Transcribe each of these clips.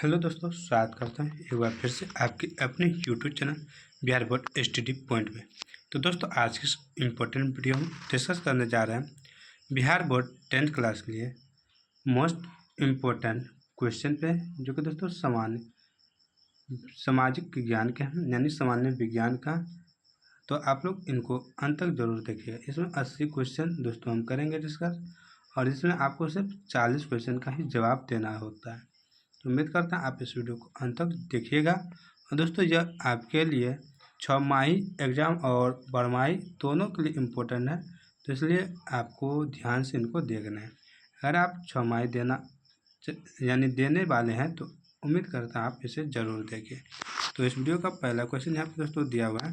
Hello दोस्तों, स्वागत करता हूँ एक बार फिर से आपके अपने YouTube channel Bihar board study point में। तो दोस्तों, आज की इस इम्पोर्टेंट वीडियो हम डिस्कस करने जा रहे हैं बिहार बोर्ड 10th क्लास के लिए मोस्ट इम्पोर्टेंट क्वेश्चन पे, जो कि दोस्तों सामाजिक विज्ञान के हैं, यानी सामान्य विज्ञान का। तो आप लोग इनको अंत तक जरूर देखिएगा। इसमें 80 क्वेश्चन दोस्तों हम करेंगे डिस्कस, और इसमें आपको सिर्फ 40 क्वेश्चन का ही जवाब देना होता है। तो उम्मीद करता हूँ आप इस वीडियो को अंत तक देखिएगा। और दोस्तों, यह आपके लिए 6 माही एग्ज़ाम और बरमाही दोनों के लिए इम्पोर्टेंट है, तो इसलिए आपको ध्यान से इनको देखना है। अगर आप 6 माही यानी देने वाले हैं तो उम्मीद करता हूँ आप इसे ज़रूर देखें। तो इस वीडियो का पहला क्वेश्चन यहाँ पर दोस्तों दिया हुआ है।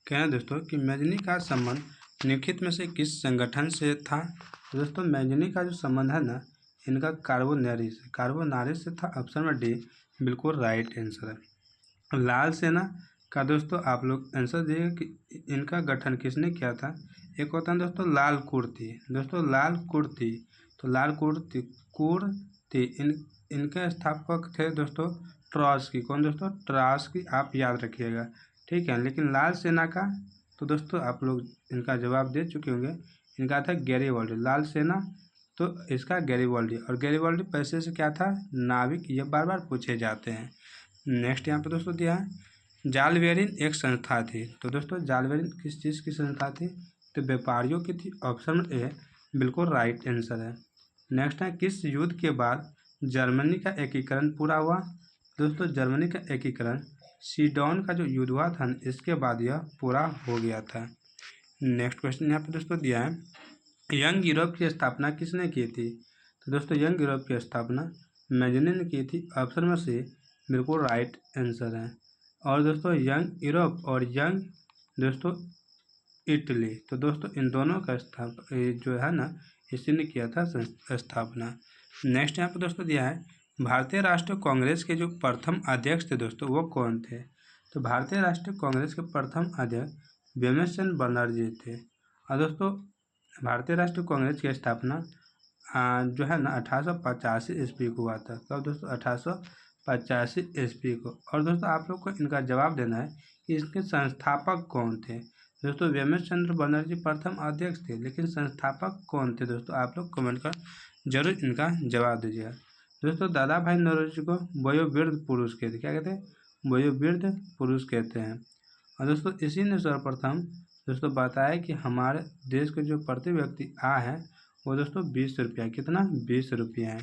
कहना दोस्तों कि मैजनी का संबंध निम्नलिखित में से किस संगठन से था। तो दोस्तों, मैजनी का जो संबंध है ना, इनका कार्बोनारिस से था। ऑप्शन में डी बिल्कुल राइट आंसर है। लाल सेना का दोस्तों आप लोग आंसर दिएगा कि इनका गठन किसने किया था। एक होता है दोस्तों लाल कुर्ती। दोस्तों लाल कुर्ती, तो लाल कुर्ती इनके स्थापक थे दोस्तों ट्रॉट्स्की। कौन दोस्तों? ट्रॉट्स्की, आप याद रखिएगा, ठीक है। लेकिन लाल सेना का तो दोस्तों आप लोग इनका जवाब दे चुके होंगे। इनका था गैरिबाल्डी। लाल सेना तो इसका गैरिबाल्डी, और गैरिबाल्डी पैसे से क्या था? नाविक। ये बार बार पूछे जाते हैं। नेक्स्ट यहाँ पे दोस्तों दिया है जालबेरिन एक संस्था थी। तो दोस्तों जालबेरिन किस चीज़ की संस्था थी? तो व्यापारियों की थी। ऑप्शन ए बिल्कुल राइट आंसर है। नेक्स्ट है किस युद्ध के बाद जर्मनी का एकीकरण पूरा हुआ। दोस्तों जर्मनी का एकीकरण सीडॉन का जो युद्ध हुआ था, इसके बाद यह पूरा हो गया था। नेक्स्ट क्वेश्चन यहाँ पे दोस्तों दिया है यंग यूरोप की स्थापना किसने की थी। तो दोस्तों यंग यूरोप की स्थापना मैजनी ने की थी। ऑप्शन में से बिल्कुल राइट आंसर है। और दोस्तों यंग यूरोप और यंग दोस्तों इटली, तो दोस्तों इन दोनों का जो है ना, इसी ने किया था स्थापना। नेक्स्ट यहाँ पे दोस्तों दिया है भारतीय राष्ट्रीय कांग्रेस के जो प्रथम अध्यक्ष थे दोस्तों, वो कौन थे। तो भारतीय राष्ट्रीय कांग्रेस के प्रथम अध्यक्ष व्योमेश बनर्जी थे। और दोस्तों भारतीय राष्ट्रीय कांग्रेस की स्थापना जो है ना 1885 ईस्वी को हुआ था। कब दोस्तों? 1885 ईस्वी को। और दोस्तों आप लोग को इनका जवाब देना है कि इसके संस्थापक कौन थे। दोस्तों व्योमेश चंद्र बनर्जी प्रथम अध्यक्ष थे, लेकिन संस्थापक कौन थे दोस्तों? आप लोग कमेंट कर जरूर इनका जवाब दीजिएगा। दोस्तों दादा भाई नौरोजी को वयोवृद्ध पुरुष कहते, क्या कहते हैं? वयोवृद्ध पुरुष कहते हैं। और दोस्तों इसी ने सर्वप्रथम दोस्तों बताया कि हमारे देश के जो प्रति व्यक्ति आय है वो दोस्तों 20 रुपया, कितना? 20 रुपया है।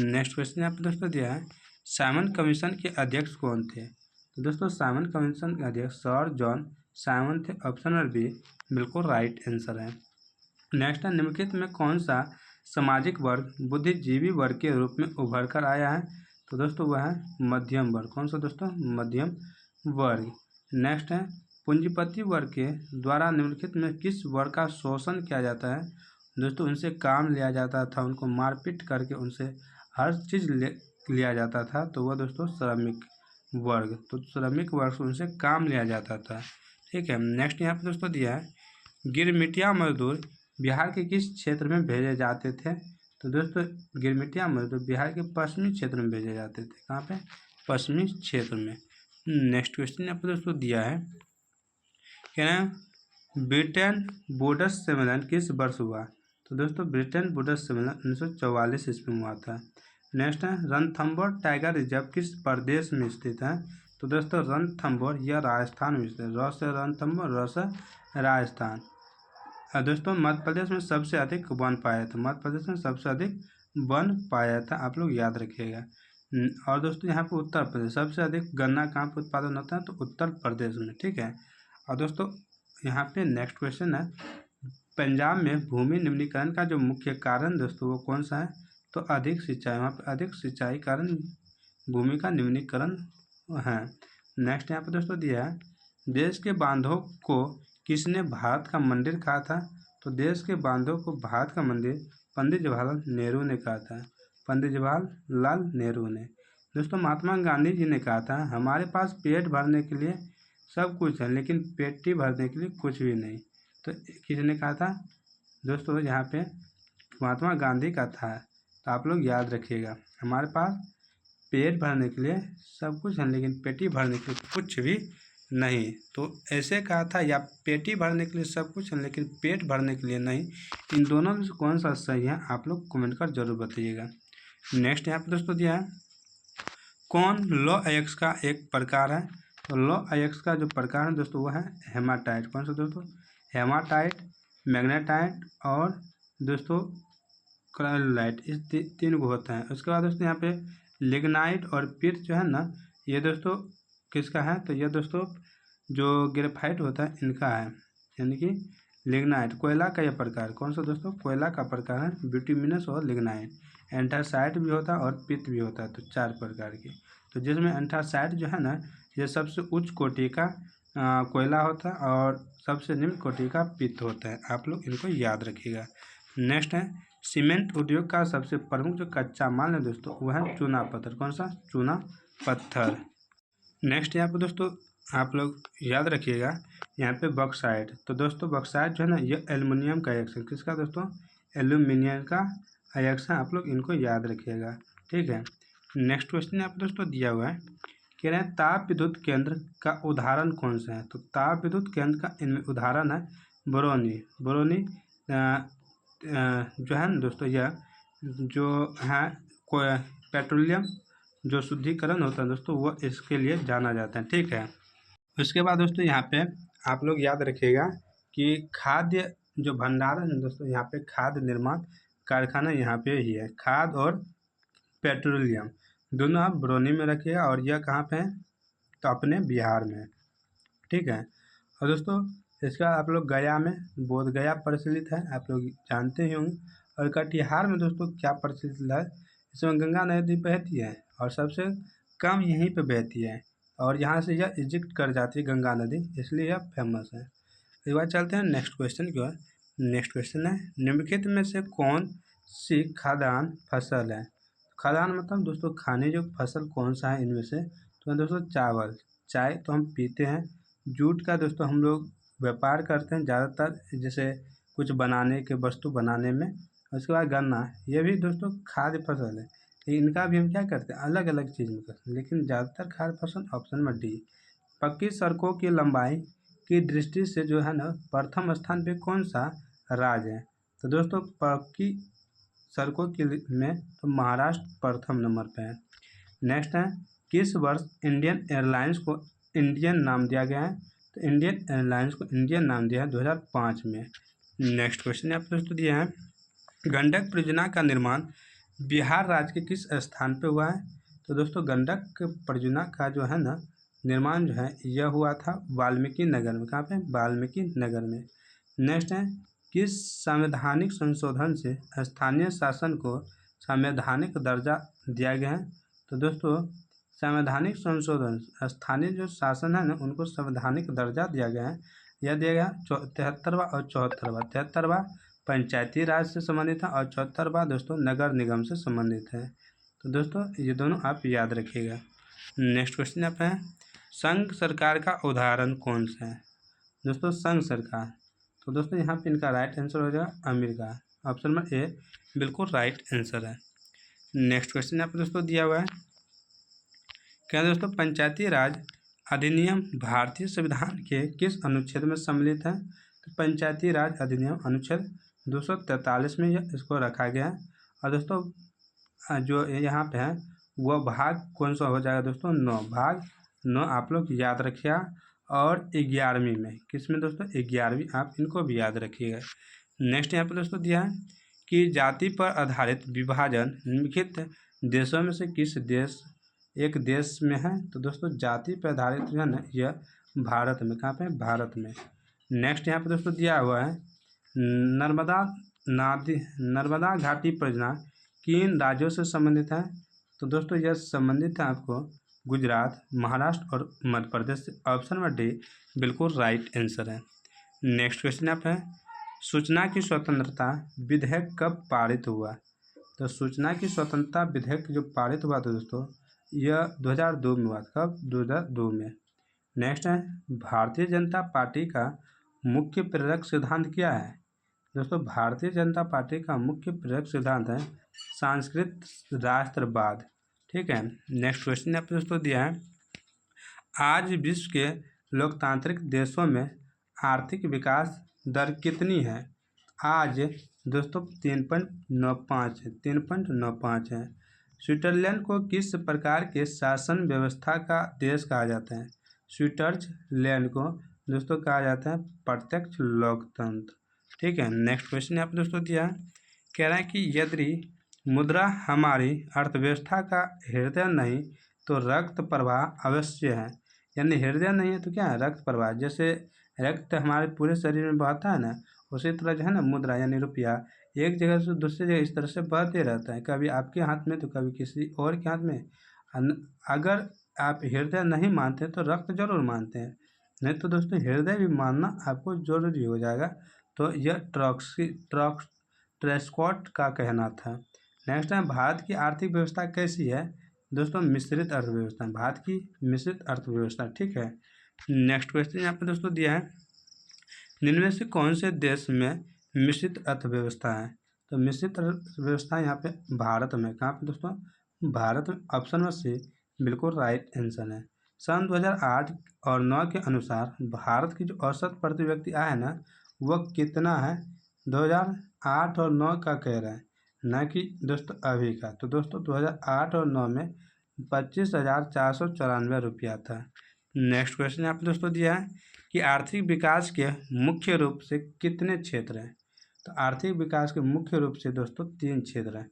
नेक्स्ट क्वेश्चन यहाँ पे दोस्तों दिया है साइमन कमीशन के अध्यक्ष कौन थे। तो दोस्तों साइमन कमीशन के अध्यक्ष सर जॉन साइमन थे। ऑप्शन नंबर बी बिल्कुल राइट आंसर है। नेक्स्ट है निम्नलिखित में कौन सा सामाजिक वर्ग बुद्धिजीवी वर्ग के रूप में उभर कर आया है। तो दोस्तों वह है मध्यम वर्ग। कौन सा दोस्तों? मध्यम वर्ग। नेक्स्ट है पूंजीपति वर्ग के द्वारा निम्नलिखित में किस वर्ग का शोषण किया जाता है। दोस्तों उनसे काम लिया जाता था, उनको मारपीट करके उनसे हर चीज़ लिया जाता था। तो वह दोस्तों श्रमिक वर्ग। तो श्रमिक वर्ग से उनसे काम लिया जाता था, ठीक है। नेक्स्ट यहाँ पे दोस्तों दिया है गिरमिटिया मजदूर बिहार के किस क्षेत्र में भेजे जाते थे। तो दोस्तों गिरमिटिया मजदूर बिहार के पश्चिमी क्षेत्र में भेजे जाते थे। कहाँ पे? पश्चिमी क्षेत्र में। नेक्स्ट क्वेश्चन यहाँ पे दोस्तों दिया है क्या ब्रिटेन बूड्स सम्मेलन किस वर्ष हुआ। तो दोस्तों ब्रिटेन बूड्स सम्मेलन 1944 ईस्वी में हुआ था। नेक्स्ट है रणथंभौर टाइगर रिजर्व किस प्रदेश में स्थित है। तो दोस्तों रणथंभौर यह राजस्थान में स्थित है। र से रणथंभौर, र से राजस्थान। दोस्तों मध्य प्रदेश में सबसे अधिक वन पाया था। मध्य प्रदेश में सबसे अधिक वन पाया था, आप लोग याद रखिएगा। और दोस्तों यहाँ पे उत्तर प्रदेश सबसे अधिक गन्ना कहाँ पर उत्पादन होता है। तो उत्तर प्रदेश में, ठीक है। और दोस्तों यहाँ पे नेक्स्ट क्वेश्चन है पंजाब में भूमि निम्नीकरण का जो मुख्य कारण दोस्तों वो कौन सा है। तो अधिक सिंचाई, वहाँ पे अधिक सिंचाई कारण भूमि का निम्नीकरण है। नेक्स्ट यहाँ पे दोस्तों दिया है देश के बांधों को किसने भारत का मंदिर कहा था। तो देश के बांधों को भारत का मंदिर पंडित जवाहरलाल नेहरू ने कहा था। पंडित जवाहरलाल नेहरू ने। दोस्तों महात्मा गांधी जी ने कहा था हमारे पास पेट भरने के लिए सब कुछ है, लेकिन पेटी भरने के लिए कुछ भी नहीं। तो किसने कहा था दोस्तों? यहाँ पे महात्मा गांधी का था। तो आप लोग याद रखिएगा हमारे पास पेट भरने के लिए सब कुछ है लेकिन पेटी भरने के लिए कुछ भी नहीं। तो ऐसे कहा था, या पेटी भरने के लिए सब कुछ है लेकिन पेट भरने के लिए नहीं। इन दोनों में से कौन सा सही है आप लोग कमेंट कर जरूर बताइएगा। नेक्स्ट यहाँ पे दोस्तों दिया है, कौन लौ अयस्क का एक प्रकार है। तो लौ अयस्क का जो प्रकार है दोस्तों वो है हेमाटाइट। कौन सा दोस्तों, हेमाटाइट, मैग्नेटाइट और दोस्तों क्रायोलाइट, इस तीन को होता है। उसके बाद दोस्तों यहाँ पे लिग्नाइट और पिट जो है ना, ये दोस्तों किसका है, तो ये दोस्तों जो ग्रेफाइट होता है इनका है, यानी कि लिग्नाइट कोयला का यह प्रकार। कौन सा दोस्तों, कोयला का प्रकार है बिटुमिनस और लिग्नाइट। एंथ्रासाइट भी होता है और पित्त भी होता है, तो 4 प्रकार के। तो जिसमें एंथ्रासाइट जो है ना, ये सबसे उच्च कोटि का कोयला होता है और सबसे निम्न कोटि का पित्त होता है। आप लोग इनको याद रखिएगा। नेक्स्ट है, सीमेंट उद्योग का सबसे प्रमुख जो कच्चा माल है दोस्तों वह है चूना पत्थर। कौन सा, चूना पत्थर। नेक्स्ट यहाँ पे दोस्तों आप लोग याद रखिएगा, यहाँ पे बॉक्साइट। तो दोस्तों बॉक्साइट जो है ना, ये एल्युमिनियम का अयस्क है। किसका दोस्तों, एल्युमिनियम का अयस्क है। आप लोग इनको याद रखिएगा, ठीक है। नेक्स्ट क्वेश्चन यहाँ पे दोस्तों दिया हुआ है, कह रहे हैं ताप विद्युत केंद्र का उदाहरण कौन सा है। तो ताप विद्युत केंद्र का इनमें उदाहरण है बरौनी। बरौनी जो है ना दोस्तों, यह जो है पेट्रोलियम जो शुद्धिकरण होता है दोस्तों वो इसके लिए जाना जाता है, ठीक है। उसके बाद दोस्तों यहाँ पे आप लोग याद रखिएगा कि खाद्य जो भंडारण है दोस्तों, यहाँ पे खाद्य निर्माण कारखाना यहाँ पे ही है। खाद और पेट्रोलियम दोनों आप बरौनी में रखिएगा, और यह कहाँ पे है, तो अपने बिहार में, ठीक है। और दोस्तों इसका आप लोग गया में, बोध गया प्रचलित है, आप लोग जानते ही होंगे। और कटिहार में दोस्तों क्या प्रचलित है, इसमें गंगा नदी बहती है और सबसे कम यहीं पे बहती है, और यहाँ से यह इजिक्ट कर जाती है गंगा नदी, इसलिए यह फेमस है। एक बार चलते हैं नेक्स्ट क्वेश्चन की ओर। नेक्स्ट क्वेश्चन है, निम्नलिखित में से कौन सी खाद्यान्न फसल है। खाद्यान्न मतलब दोस्तों खाने जो फसल कौन सा है इनमें से, तो दोस्तों चावल। चाय तो हम पीते हैं। जूट का दोस्तों हम लोग व्यापार करते हैं ज़्यादातर, जैसे कुछ बनाने के वस्तु बनाने में। उसके बाद गन्ना, ये भी दोस्तों खाद्य फसल है, इनका भी हम क्या करते हैं अलग अलग चीज़ में करते हैं, लेकिन ज़्यादातर खाद्य फसल ऑप्शन में डी। पक्की सड़कों की लंबाई की दृष्टि से जो है ना, प्रथम स्थान पे कौन सा राज्य है। तो दोस्तों पक्की सड़कों के में तो महाराष्ट्र प्रथम नंबर पे है। नेक्स्ट है, किस वर्ष इंडियन एयरलाइंस को इंडियन नाम दिया गया है। तो इंडियन एयरलाइंस को इंडियन नाम दिया है 2005 में। नेक्स्ट क्वेश्चन आप दोस्तों दिया है, गंडक परियोजना का निर्माण बिहार राज्य के किस स्थान पे हुआ है। तो दोस्तों गंडक परियोजना का जो है ना निर्माण जो है यह हुआ था वाल्मीकि नगर में। कहाँ पे, वाल्मीकि नगर में। नेक्स्ट है, किस संवैधानिक संशोधन से स्थानीय शासन को संवैधानिक दर्जा दिया गया है। तो दोस्तों संवैधानिक संशोधन, स्थानीय जो शासन है ना उनको संवैधानिक दर्जा दिया गया है। यह दिया गया 73वां और 74वां। 73वां पंचायती राज से संबंधित है और 74वां दोस्तों नगर निगम से संबंधित है। तो दोस्तों ये दोनों आप याद रखिएगा। नेक्स्ट क्वेश्चन आप है, संघ सरकार का उदाहरण कौन सा है। दोस्तों संघ सरकार, तो दोस्तों यहाँ पे इनका राइट आंसर हो जाएगा अमेरिका। ऑप्शन नंबर ए बिल्कुल राइट आंसर है। नेक्स्ट क्वेश्चन यहाँ पे दोस्तों दिया हुआ है, क्या दोस्तों पंचायती राज अधिनियम भारतीय संविधान के किस अनुच्छेद में सम्मिलित है। तो पंचायती राज अधिनियम अनुच्छेद 243 में इसको रखा गया है। और दोस्तों जो यहाँ पे है वह भाग कौन सा हो जाएगा दोस्तों, 9, भाग 9 आप लोग याद रखिएगा। और 11वीं में, किस में दोस्तों, 11वीं, आप इनको भी याद रखिएगा। नेक्स्ट यहाँ पे दोस्तों दिया है कि जाति पर आधारित विभाजन निम्नलिखित देशों में से किस एक देश में है। तो दोस्तों जाति पर आधारित जो है ना यह भारत में, कहाँ पे, भारत में। नेक्स्ट यहाँ पे दोस्तों दिया हुआ है, नर्मदा घाटी परियोजना किन राज्यों से संबंधित है। तो दोस्तों यह संबंधित है आपको गुजरात, महाराष्ट्र और मध्य प्रदेश से। ऑप्शन नंबर डी बिल्कुल राइट आंसर है। नेक्स्ट क्वेश्चन आप है, सूचना की स्वतंत्रता विधेयक कब पारित हुआ। तो सूचना की स्वतंत्रता विधेयक जो पारित हुआ था दोस्तों यह 2002 में हुआ। कब, 2002 में। नेक्स्ट है, भारतीय जनता पार्टी का मुख्य प्रेरक सिद्धांत क्या है। दोस्तों भारतीय जनता पार्टी का मुख्य प्रेरक सिद्धांत है सांस्कृतिक राष्ट्रवाद, ठीक है। नेक्स्ट क्वेश्चन आपने दोस्तों दिया है, आज विश्व के लोकतांत्रिक देशों में आर्थिक विकास दर कितनी है? आज दोस्तों 3.95 है, 3.95 है। स्विट्जरलैंड को किस प्रकार के शासन व्यवस्था का देश कहा जाता है? स्विट्जरलैंड को दोस्तों कहा जाता है प्रत्यक्ष लोकतंत्र। ठीक है। नेक्स्ट क्वेश्चन यहाँ पे दोस्तों दिया है, कह रहा है कि यदि मुद्रा हमारी अर्थव्यवस्था का हृदय नहीं तो रक्त प्रवाह अवश्य है। यानी हृदय नहीं है तो क्या है? रक्त प्रवाह। जैसे रक्त हमारे पूरे शरीर में बहता है ना, उसी तरह जो है ना मुद्रा यानी रुपया एक जगह से दूसरी जगह इस तरह से बहते रहता है, कभी आपके हाथ में तो कभी किसी और के हाथ में। अगर आप हृदय नहीं मानते तो रक्त जरूर मानते हैं, नहीं तो दोस्तों हृदय भी मानना आपको जरूरी हो जाएगा। तो यह ट्रेस्कॉट का कहना था। नेक्स्ट है, भारत की आर्थिक व्यवस्था कैसी है? दोस्तों मिश्रित अर्थव्यवस्था, भारत की मिश्रित अर्थव्यवस्था। ठीक है। नेक्स्ट क्वेश्चन यहाँ पे दोस्तों दिया है, निम्न में से कौन से देश में मिश्रित अर्थव्यवस्था है? तो मिश्रित अर्थव्यवस्था यहाँ पे भारत में, कहाँ पे दोस्तों? भारत में। ऑप्शन नंबर सी बिल्कुल राइट आंसर है। सन 2008 और 9 के अनुसार भारत की जो औसत प्रति व्यक्ति आय है ना, वह कितना है? 2008 और 9 का कह रहा है, न कि दोस्तों अभी का। तो दोस्तों 2008 और 9 में 25,494 रुपया था। नेक्स्ट क्वेश्चन यहाँ पे दोस्तों दिया है कि आर्थिक विकास के मुख्य रूप से कितने क्षेत्र हैं? तो आर्थिक विकास के मुख्य रूप से दोस्तों 3 क्षेत्र हैं।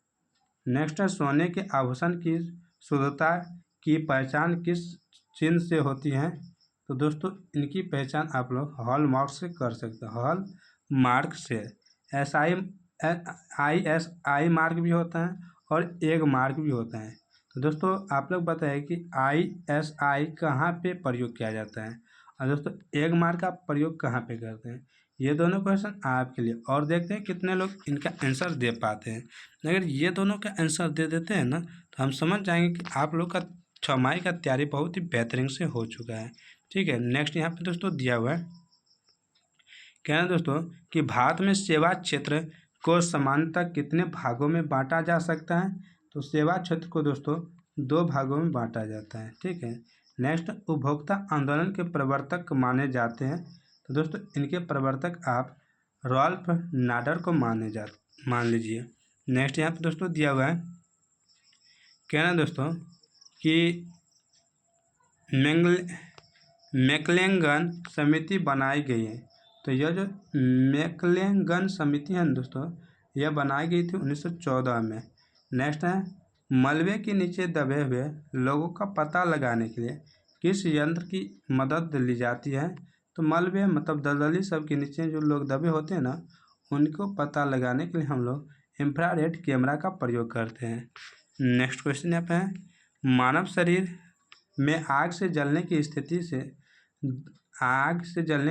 नेक्स्ट है, सोने के आभूषण की शुद्धता की पहचान किस चिन्ह से होती है? तो दोस्तों इनकी पहचान आप लोग हॉलमार्क से कर सकते हैं, हॉलमार्क से। ISI मार्क भी होता है और एग मार्क भी होता है। तो दोस्तों आप लोग बताइए कि ISI कहाँ पे प्रयोग किया जाता है और दोस्तों एग मार्क का प्रयोग कहाँ पे करते हैं? ये दोनों क्वेश्चन आपके लिए, और देखते हैं कितने लोग इनका आंसर दे पाते हैं। अगर ये दोनों का आंसर दे देते हैं ना, तो हम समझ जाएंगे कि आप लोग का छमाही का तैयारी बहुत ही बेहतरीन से हो चुका है। ठीक है। नेक्स्ट यहाँ पे दोस्तों दिया हुआ है, कहना है दोस्तों कि भारत में सेवा क्षेत्र को सामान्यतः कितने भागों में बांटा जा सकता है? तो सेवा क्षेत्र को दोस्तों 2 भागों में बांटा जाता है। ठीक है। नेक्स्ट, उपभोक्ता आंदोलन के प्रवर्तक माने जाते हैं। तो दोस्तों इनके प्रवर्तक आप रॉल्फ नाडर को मान लीजिए। नेक्स्ट यहाँ पे दोस्तों दिया हुआ है, कहना दोस्तों कि मैक्लेंगन समिति बनाई गई है। तो यह जो मैक्लेंगन समिति है दोस्तों, यह बनाई गई थी 1914 में। नेक्स्ट है, मलबे के नीचे दबे हुए लोगों का पता लगाने के लिए किस यंत्र की मदद ली जाती है? तो मलबे मतलब दलदली सब के नीचे जो लोग दबे होते हैं ना, उनको पता लगाने के लिए हम लोग इंफ्रारेड कैमरा का प्रयोग करते हैं। नेक्स्ट क्वेश्चन यहाँ पे है, मानव शरीर में आग से जलने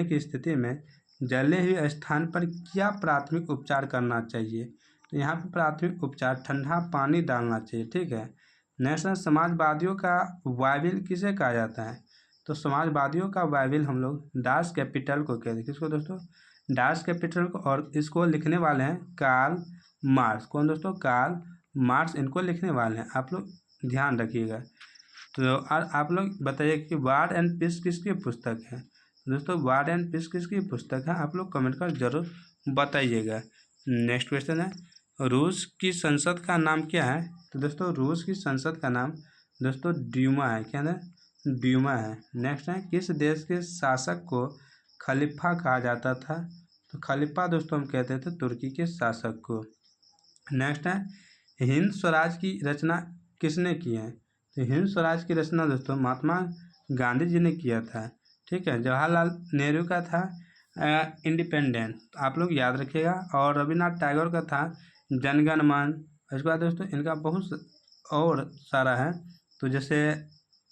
की स्थिति में जले हुए स्थान पर क्या प्राथमिक उपचार करना चाहिए? तो यहाँ पे प्राथमिक उपचार ठंडा पानी डालना चाहिए। ठीक है। नेक्स्ट, समाजवादियों का बाइबिल किसे कहा जाता है? तो समाजवादियों का बाइबिल हम लोग डास कैपिटल को कहते हैं। किसको दोस्तों? डास कैपिटल को। और इसको लिखने वाले हैं कार्ल मार्क्स। कौन दोस्तों? कार्ल मार्क्स इनको लिखने वाले हैं, आप लोग ध्यान रखिएगा। तो आप लोग बताइए कि वार एंड पीस किसकी पुस्तक है? दोस्तों वार एंड पीस किसकी पुस्तक है? आप लोग कमेंट कर जरूर बताइएगा। नेक्स्ट क्वेश्चन है, रूस की संसद का नाम क्या है? तो दोस्तों रूस की संसद का नाम दोस्तों ड्यूमा है। क्या है? ड्यूमा है। नेक्स्ट है, किस देश के शासक को खलीफा कहा जाता था? तो खलीफा दोस्तों हम कहते थे तुर्की के शासक को। नेक्स्ट है, हिंद स्वराज की रचना किसने की है? तो हिंद स्वराज की रचना दोस्तों महात्मा गांधी जी ने किया था। ठीक है। जवाहरलाल नेहरू का था इंडिपेंडेंट, आप लोग याद रखिएगा। और रविन्द्रनाथ टैगोर का था जनगण मन। इसके बाद दोस्तों इनका बहुत और सारा है, तो जैसे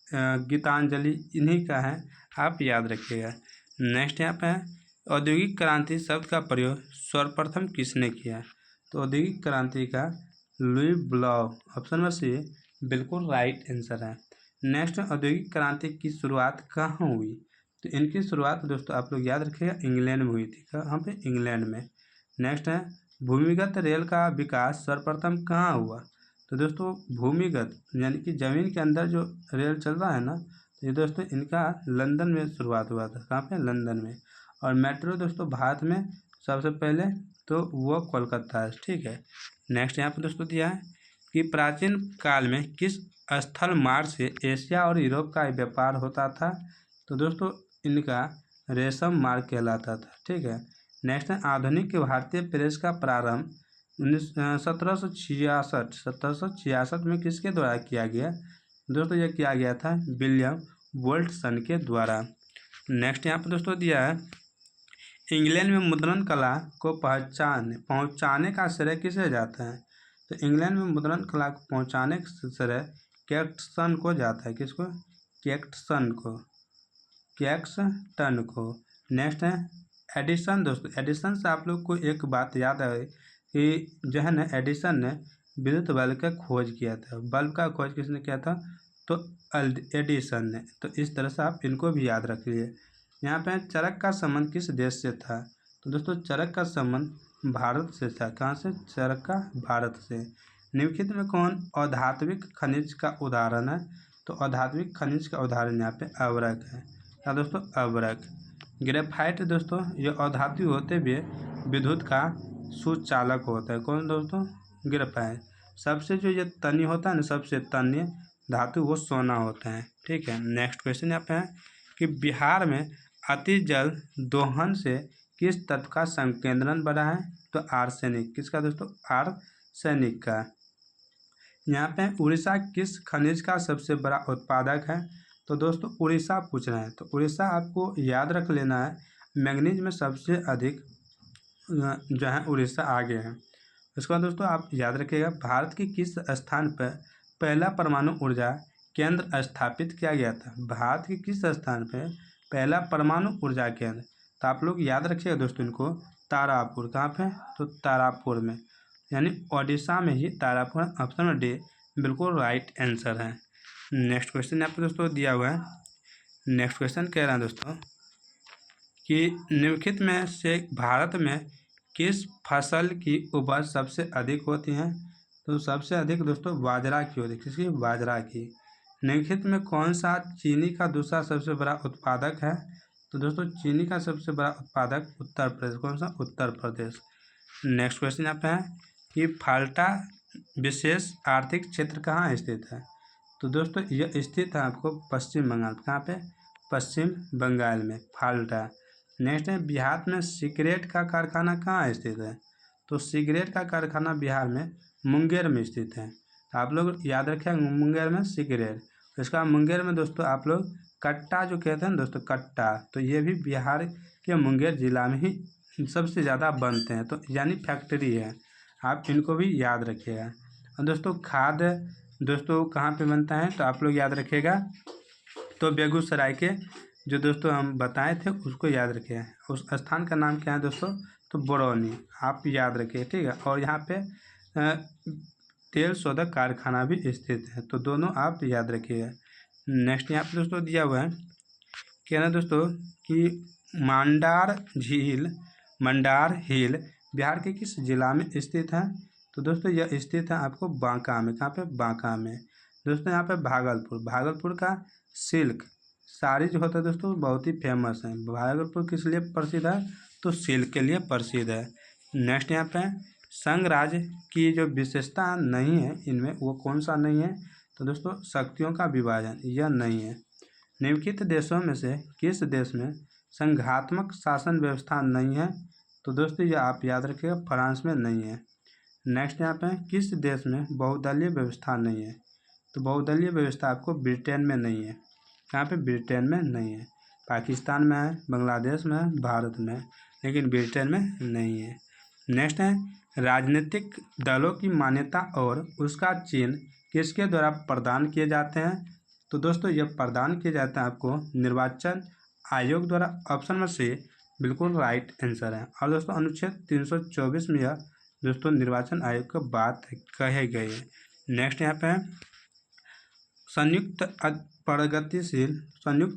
गीतांजलि इन्हीं का है, आप याद रखिएगा। नेक्स्ट यहाँ पे है, औद्योगिक क्रांति शब्द का प्रयोग सर्वप्रथम किसने किया? तो औद्योगिक क्रांति का लुई ब्लॉ। ऑप्शन नंबर सी बिल्कुल राइट आंसर है। नेक्स्ट, औद्योगिक क्रांति की शुरुआत कहाँ हुई? तो इनकी शुरुआत दोस्तों आप लोग याद रखिएगा इंग्लैंड में हुई थी। कहाँ पे? इंग्लैंड में। नेक्स्ट है, भूमिगत रेल का विकास सर्वप्रथम कहाँ हुआ? तो दोस्तों भूमिगत यानी कि ज़मीन के अंदर जो रेल चल रहा है ना, तो ये दोस्तों इनका लंदन में शुरुआत हुआ था। कहाँ पे? लंदन में। और मेट्रो दोस्तों भारत में सबसे पहले तो वो कोलकाता है, ठीक है। नेक्स्ट यहाँ पे दोस्तों दिया है कि प्राचीन काल में किस स्थल मार्ग से एशिया और यूरोप का व्यापार होता था। तो दोस्तों इनका रेशम मार्ग कहलाता था, ठीक है। नेक्स्ट है आधुनिक भारतीय प्रेस का प्रारंभ 1766 में किसके द्वारा किया गया। दोस्तों यह किया गया था विलियम वोल्टसन के द्वारा। नेक्स्ट यहाँ पर दोस्तों दिया है इंग्लैंड में मुद्रण कला को पहुँचाने का श्रेय किसे जाता है। तो इंग्लैंड में मुद्रण कला को पहुँचाने का श्रेय कैक्टसन को जाता है। किसको? कैक्टसन को। नेक्स्ट है एडिसन। दोस्तों एडिसन से आप लोग को एक बात याद है कि जो है ना, एडिसन ने विद्युत बल्ब का खोज किया था। बल्ब का खोज किसने किया था? तो एडिसन ने। तो इस तरह से आप इनको भी याद रखिए। यहाँ पे चरक का संबंध किस देश से था। तो दोस्तों चरक का संबंध भारत से था। कहाँ से? चरक का भारत से। निम्नलिखित में कौन अधात्विक खनिज का उदाहरण है। तो अधात्विक खनिज का उदाहरण यहाँ पे अवरक है। क्या दोस्तों? अवरक। ग्रेफाइट दोस्तों ये अधातु होते हुए विद्युत का सुचालक होता है। कौन दोस्तों? ग्रेफाइट। सबसे जो ये तन्य होता है ना, सबसे तन्य धातु वो सोना होता है, ठीक है। नेक्स्ट क्वेश्चन यहाँ पे है कि बिहार में अति जल दोहन से किस तत्व का संकेंद्रण बढ़ा है। तो आर्सेनिक। किसका दोस्तों? आर्सेनिक का। यहाँ पे उड़ीसा किस खनिज का सबसे बड़ा उत्पादक है। तो दोस्तों उड़ीसा पूछ रहे हैं, तो उड़ीसा आपको याद रख लेना है मैंगनीज में सबसे अधिक जो है उड़ीसा आगे है। उसके बाद दोस्तों आप याद रखिएगा भारत के किस स्थान पर पहला परमाणु ऊर्जा केंद्र स्थापित किया गया था। भारत के किस स्थान पर पहला परमाणु ऊर्जा केंद्र। तो आप लोग याद रखिएगा दोस्तों इनको, तारापुर। कहाँ पे? तो तारापुर में, यानी ओडिशा में ही तारापुर। ऑप्शन में डी बिल्कुल राइट आंसर है। नेक्स्ट क्वेश्चन यहाँ पे दोस्तों दिया हुआ है। नेक्स्ट क्वेश्चन कह रहा है दोस्तों कि निम्नलिखित में से भारत में किस फसल की उपज सबसे अधिक होती है। तो सबसे अधिक दोस्तों बाजरा की होती है। किसकी? बाजरा की। निम्नलिखित में कौन सा चीनी का दूसरा सबसे बड़ा उत्पादक है। तो दोस्तों चीनी का सबसे बड़ा उत्पादक उत्तर प्रदेश। कौन सा? उत्तर प्रदेश। नेक्स्ट क्वेश्चन यहाँ पे है कि फाल्टा विशेष आर्थिक क्षेत्र कहाँ स्थित है। तो दोस्तों यह स्थित है आपको पश्चिम बंगाल। कहाँ पे? पश्चिम बंगाल में फाल्टा। नेक्स्ट है बिहार में सिगरेट का कारखाना कहाँ स्थित है। तो सिगरेट का कारखाना बिहार में मुंगेर में स्थित है। आप लोग याद रखें मुंगेर में सिगरेट। इसका मुंगेर में दोस्तों आप लोग कट्टा जो कहते हैं दोस्तों, कट्टा, तो ये भी बिहार के मुंगेर जिला में ही सबसे ज़्यादा बनते हैं। तो यानी फैक्ट्री है, आप इनको भी याद रखिएगा। और दोस्तों खाद दोस्तों कहाँ पे बनता है। तो आप लोग याद रखिएगा, तो बेगूसराय के जो दोस्तों हम बताए थे उसको याद रखिए। उस स्थान का नाम क्या है दोस्तों। तो बरौनी, आप याद रखिए, ठीक है। और यहाँ पे तेल शोधक कारखाना भी स्थित है। तो दोनों आप याद रखिएगा। नेक्स्ट यहाँ पे दोस्तों दिया हुआ है क्या ना दोस्तों कि मंडार हिल बिहार के किस जिला में स्थित है। तो दोस्तों यह स्थित है आपको बांका में। कहाँ पे? बांका में। दोस्तों यहाँ पे भागलपुर का सिल्क साड़ी जो होता है दोस्तों बहुत ही फेमस है। भागलपुर किस लिए प्रसिद्ध है। तो सिल्क के लिए प्रसिद्ध है। नेक्स्ट यहाँ पे संघ राज्य की जो विशेषता नहीं है इनमें, वो कौन सा नहीं है। तो दोस्तों शक्तियों का विभाजन, यह नहीं है। निम्नलिखित देशों में से किस देश में संघात्मक शासन व्यवस्था नहीं है। तो दोस्तों ये आप याद रखिएगा फ्रांस में नहीं है। नेक्स्ट यहाँ पे किस देश में बहुदलीय व्यवस्था नहीं है। तो बहुदलीय व्यवस्था आपको ब्रिटेन में नहीं है। कहाँ पे? ब्रिटेन में नहीं है। पाकिस्तान में है, बांग्लादेश में है, भारत में है, लेकिन ब्रिटेन में नहीं है। नेक्स्ट है राजनीतिक दलों की मान्यता और उसका चिन्ह किसके द्वारा प्रदान किए जाते हैं। तो दोस्तों यह प्रदान किया जाता है आपको निर्वाचन आयोग द्वारा। ऑप्शन में से बिल्कुल राइट आंसर है। और दोस्तों अनुच्छेद 324 में यह दोस्तों निर्वाचन आयोग की बात कही गई है। नेक्स्ट यहाँ पे है संयुक्त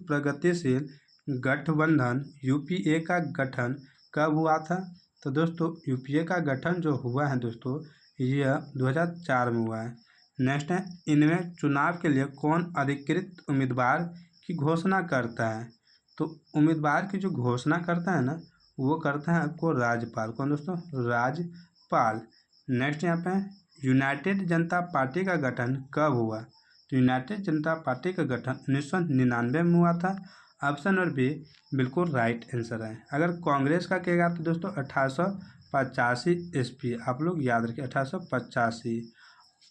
प्रगतिशील गठबंधन यूपीए का गठन कब हुआ था। तो दोस्तों यूपीए का गठन जो हुआ है दोस्तों यह 2004 में हुआ है। नेक्स्ट है, इनमें चुनाव के लिए कौन अधिकृत उम्मीदवार की घोषणा करता है? तो उम्मीदवार की जो घोषणा करता है ना, वो करता है आपको राज्यपाल। कौन दोस्तों? राज्यपाल। नेक्स्ट यहाँ पे यूनाइटेड जनता पार्टी का गठन कब हुआ? तो यूनाइटेड जनता पार्टी का गठन 1999 में हुआ था। ऑप्शन नंबर बी बिल्कुल राइट आंसर है। अगर कांग्रेस का कहेगा तो दोस्तों 1885 ईस्वी, आप लोग याद रखिए 1885।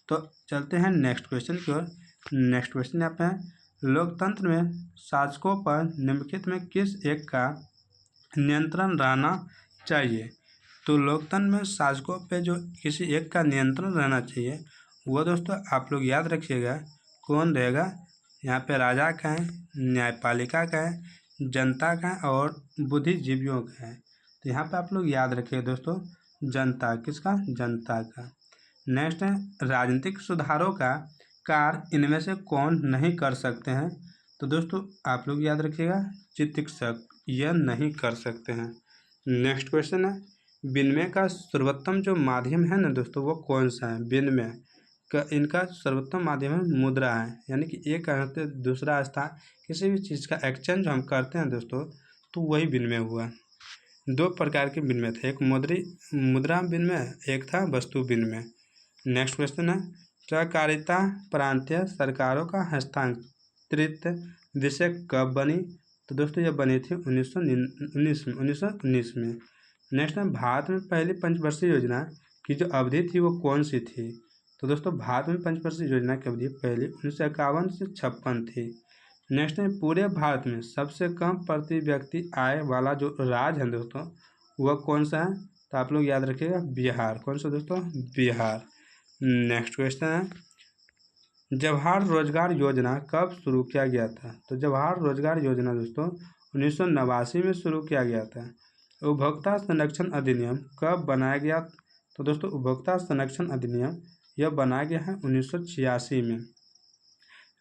तो चलते हैं नेक्स्ट क्वेश्चन की ओर। नेक्स्ट क्वेश्चन यहाँ पे है, लोकतंत्र में शासकों पर निम्नलिखित में किस एक का नियंत्रण रहना चाहिए? तो लोकतंत्र में शासकों पे जो किसी एक का नियंत्रण रहना चाहिए, वो दोस्तों आप लोग याद रखिएगा कौन रहेगा। यहाँ पे राजा का है, न्यायपालिका का है, जनता का है और बुद्धिजीवियों का है। तो यहाँ पे आप लोग याद रखिए दोस्तों, जनता। किसका? जनता का। नेक्स्ट है, राजनीतिक सुधारों का कार्य इनमें से कौन नहीं कर सकते हैं? तो दोस्तों आप लोग याद रखिएगा, चिकित्सक यह नहीं कर सकते हैं। नेक्स्ट क्वेश्चन है, विनिमय का सर्वोत्तम जो माध्यम है ना दोस्तों, वो कौन सा है? विनिमय का इनका सर्वोत्तम माध्यम है मुद्रा है, यानी कि एक स्थान से दूसरा स्थान किसी भी चीज़ का एक्सचेंज हम करते हैं दोस्तों, तो वही विनिमय हुआ। दो प्रकार के विनिमय थे, एक मुद्रा विनिमय, एक था वस्तु विनिमय। नेक्स्ट क्वेश्चन है, सहकारिता प्रांतीय सरकारों का हस्तांतरित विषय कब बनी? तो दोस्तों यह बनी थी 1919 में। नेक्स्ट है, भारत में पहली पंचवर्षीय योजना की जो अवधि थी वो कौन सी थी? तो दोस्तों भारत में पंचवर्षीय योजना की अवधि पहली 1951 से 56 थी। नेक्स्ट है, पूरे भारत में सबसे कम प्रति व्यक्ति आय वाला जो राज्य है दोस्तों, वह कौन सा है? तो आप लोग याद रखिएगा, बिहार। कौन सा दोस्तों? बिहार। नेक्स्ट क्वेश्चन है, जवाहर रोजगार योजना कब शुरू किया गया था? तो जवाहर रोजगार योजना दोस्तों 1989 में शुरू किया गया था। उपभोक्ता संरक्षण अधिनियम कब बनाया गया? तो दोस्तों उपभोक्ता संरक्षण अधिनियम यह बनाया गया है 1986 में।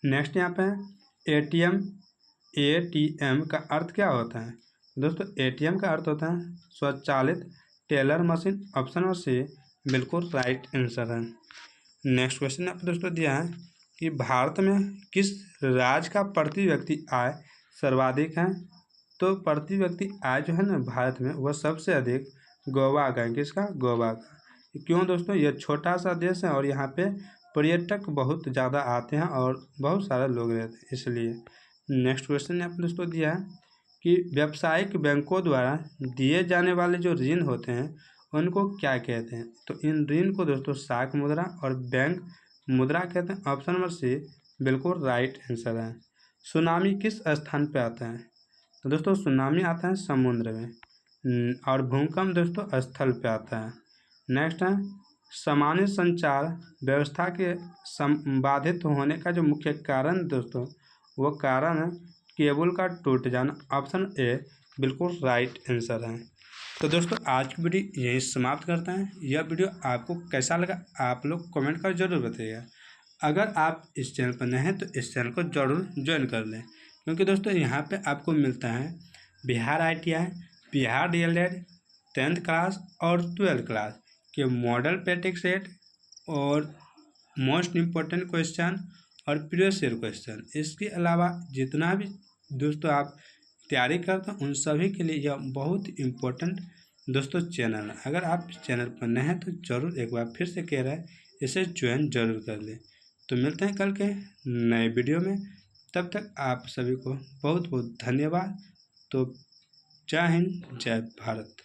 नेक्स्ट यहाँ पे एटीएम का अर्थ क्या होता है? दोस्तों एटीएम का अर्थ होता है स्वचालित teller machine. Option number C बिल्कुल राइट आंसर है। नेक्स्ट क्वेश्चन आपको दोस्तों दिया है कि भारत में किस राज्य का प्रति व्यक्ति आय सर्वाधिक है? तो प्रति व्यक्ति आय जो है ना भारत में, वह सबसे अधिक गोवा का है। किसका? गोवा का। क्यों दोस्तों? यह छोटा सा देश है और यहाँ पे पर्यटक बहुत ज़्यादा आते हैं और बहुत सारे लोग रहते हैं, इसलिए। नेक्स्ट क्वेश्चन ने आपको दोस्तों दिया है कि व्यावसायिक बैंकों द्वारा दिए जाने वाले जो ऋण होते हैं उनको क्या कहते हैं? तो इन ऋण को दोस्तों शाख मुद्रा और बैंक मुद्रा कहते हैं। ऑप्शन नंबर सी बिल्कुल राइट आंसर है। सुनामी किस स्थान पे आता है? तो दोस्तों सुनामी आता है समुद्र में, और भूकंप दोस्तों स्थल पे आता है। नेक्स्ट है, सामान्य संचार व्यवस्था के बाधित होने का जो मुख्य कारण दोस्तों, वो कारण है केबल का टूट जाना। ऑप्शन ए बिल्कुल राइट आंसर है। तो दोस्तों आज की वीडियो यहीं समाप्त करते हैं। यह वीडियो आपको कैसा लगा आप लोग कमेंट कर जरूर बताइएगा। अगर आप इस चैनल पर नए हैं तो इस चैनल को जरूर ज्वाइन कर लें, क्योंकि दोस्तों यहाँ पे आपको मिलता है Bihar ITI, Bihar DLED 10th class और 12th क्लास के मॉडल प्रैक्टिस सेट और मोस्ट इम्पोर्टेंट क्वेश्चन और प्रीवियस ईयर क्वेश्चन। इसके अलावा जितना भी दोस्तों आप तैयारी करते हैं उन सभी के लिए यह बहुत इम्पोर्टेंट दोस्तों चैनल है। अगर आप इस चैनल पर नए हैं तो ज़रूर एक बार फिर से कह रहे हैं इसे ज्वाइन जरूर कर लें। तो मिलते हैं कल के नए वीडियो में, तब तक आप सभी को बहुत बहुत धन्यवाद। तो जय हिंद, जय भारत।